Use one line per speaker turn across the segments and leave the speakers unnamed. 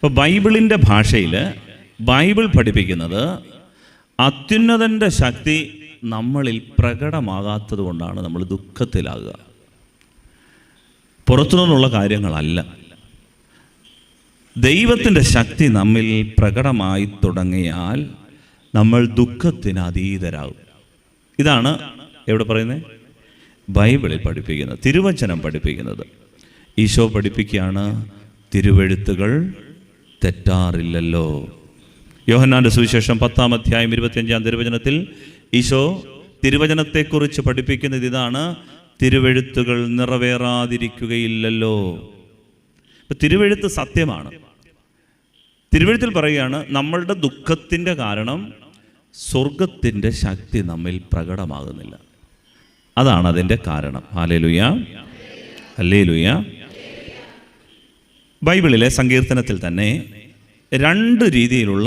ഇപ്പോൾ ബൈബിളിൻ്റെ ഭാഷയിൽ ബൈബിൾ പഠിപ്പിക്കുന്നത് അത്യുന്നതൻ്റെ ശക്തി നമ്മളിൽ പ്രകടമാകാത്തത് കൊണ്ടാണ് നമ്മൾ ദുഃഖത്തിലാകുക. പുറത്തുനിന്നുള്ള കാര്യങ്ങളല്ല. ദൈവത്തിൻ്റെ ശക്തി നമ്മിൽ പ്രകടമായി തുടങ്ങിയാൽ നമ്മൾ ദുഃഖത്തിന് അതീതരാകും. ഇതാണ് എവിടെ പറയുന്നത്? ബൈബിളിൽ പഠിപ്പിക്കുന്നത്, തിരുവചനം പഠിപ്പിക്കുന്നത്. ഈശോ പഠിപ്പിക്കുകയാണ്, തിരുവെഴുത്തുകൾ തെറ്റാറില്ലല്ലോ. യോഹന്നാൻ്റെ സുവിശേഷം 10-ാം അധ്യായം 25-ാം തിരുവചനത്തിൽ ഈശോ തിരുവചനത്തെക്കുറിച്ച് പഠിപ്പിക്കുന്നത് ഇതാണ്: തിരുവെഴുത്തുകൾ നിറവേറാതിരിക്കുകയില്ലല്ലോ. ഇപ്പം തിരുവെഴുത്ത് സത്യമാണ്. തിരുവെഴുത്തിൽ പറയുകയാണ്, നമ്മളുടെ ദുഃഖത്തിൻ്റെ കാരണം സ്വർഗത്തിൻ്റെ ശക്തി നമ്മിൽ പ്രകടമാകുന്നില്ല. അതാണ് അതിൻ്റെ കാരണം. Hallelujah, hallelujah. ബൈബിളിലെ സങ്കീർത്തനത്തിൽ തന്നെ 2 രീതിയിലുള്ള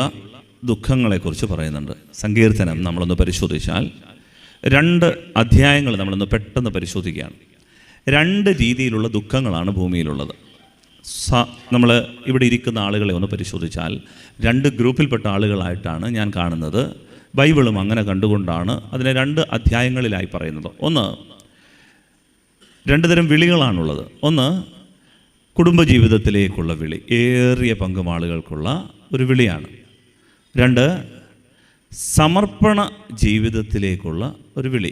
ദുഃഖങ്ങളെക്കുറിച്ച് പറയുന്നുണ്ട്. സങ്കീർത്തനം നമ്മളൊന്ന് പരിശോധിച്ചാൽ 2 അധ്യായങ്ങൾ നമ്മളൊന്ന് പെട്ടെന്ന് പരിശോധിക്കുകയാണ്. 2 രീതിയിലുള്ള ദുഃഖങ്ങളാണ് ഭൂമിയിലുള്ളത്. നമ്മൾ ഇവിടെ ഇരിക്കുന്ന ആളുകളെ ഒന്ന് പരിശോധിച്ചാൽ 2 ഗ്രൂപ്പിൽപ്പെട്ട ആളുകളായിട്ടാണ് ഞാൻ കാണുന്നത്. ബൈബിളും അങ്ങനെ കണ്ടുകൊണ്ടാണ് അതിനെ 2 അധ്യായങ്ങളിലായി പറയുന്നത്. ഒന്ന്, 2 തരം വിളികളാണുള്ളത്. ഒന്ന്, കുടുംബജീവിതത്തിലേക്കുള്ള വിളി, ഏറിയ പങ്കും ആളുകൾക്കുള്ള ഒരു വിളിയാണ്. 2, സമർപ്പണ ജീവിതത്തിലേക്കുള്ള ഒരു വിളി.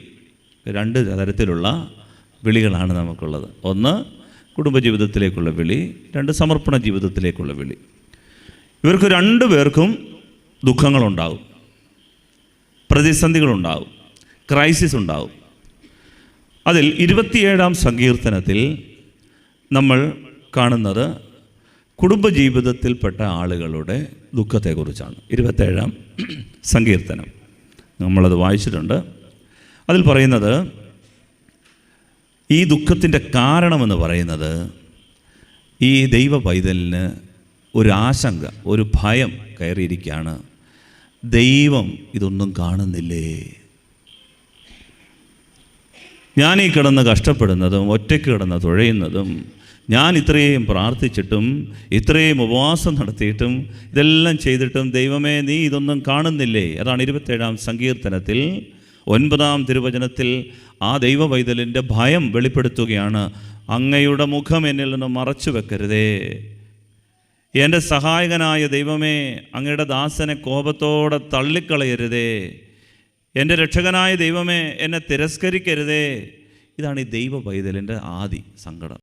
2 തരത്തിലുള്ള വിളികളാണ് നമുക്കുള്ളത്. ഒന്ന്, കുടുംബജീവിതത്തിലേക്കുള്ള വിളി. 2, സമർപ്പണ ജീവിതത്തിലേക്കുള്ള വിളി. ഇവർക്ക് 2 പേർക്കും ദുഃഖങ്ങളുണ്ടാകും, പ്രതിസന്ധികളുണ്ടാകും, ക്രൈസിസ് ഉണ്ടാകും. അതിൽ 27-ാം സങ്കീർത്തനത്തിൽ നമ്മൾ കാണുന്നത് കുടുംബജീവിതത്തിൽപ്പെട്ട ആളുകളുടെ ദുഃഖത്തെക്കുറിച്ചാണ്. 27-ാം സങ്കീർത്തനം നമ്മളത് വായിച്ചിട്ടുണ്ട്. അതിൽ പറയുന്നത്, ഈ ദുഃഖത്തിൻ്റെ കാരണമെന്ന് പറയുന്നത് ഈ ദൈവ പൈതലിന് ഒരു ആശങ്ക, ഒരു ഭയം കയറിയിരിക്കുകയാണ്. ദൈവം ഇതൊന്നും കാണുന്നില്ലേ? ഞാനീ കിടന്ന് കഷ്ടപ്പെടുന്നതും ഒറ്റയ്ക്ക് കിടന്ന് തുഴയുന്നതും, ഞാൻ ഇത്രയും പ്രാർത്ഥിച്ചിട്ടും ഇത്രയും ഉപവാസം നടത്തിയിട്ടും ഇതെല്ലാം ചെയ്തിട്ടും ദൈവമേ നീ ഇതൊന്നും കാണുന്നില്ലേ? അതാണ് 27-ാം സങ്കീർത്തനത്തിൽ 9-ാം തിരുവചനത്തിൽ ആ ദൈവ പൈതലിൻ്റെ ഭയം വെളിപ്പെടുത്തുകയാണ്. അങ്ങയുടെ മുഖം എന്നിൽ നിന്ന് മറച്ചു വെക്കരുതേ. എൻ്റെ സഹായകനായ ദൈവമേ, അങ്ങയുടെ ദാസനെ കോപത്തോടെ തള്ളിക്കളയരുതേ. എൻ്റെ രക്ഷകനായ ദൈവമേ, എന്നെ തിരസ്കരിക്കരുതേ. ഇതാണ് ഈ ദൈവ പൈതലിൻ്റെ ആദി സങ്കടം.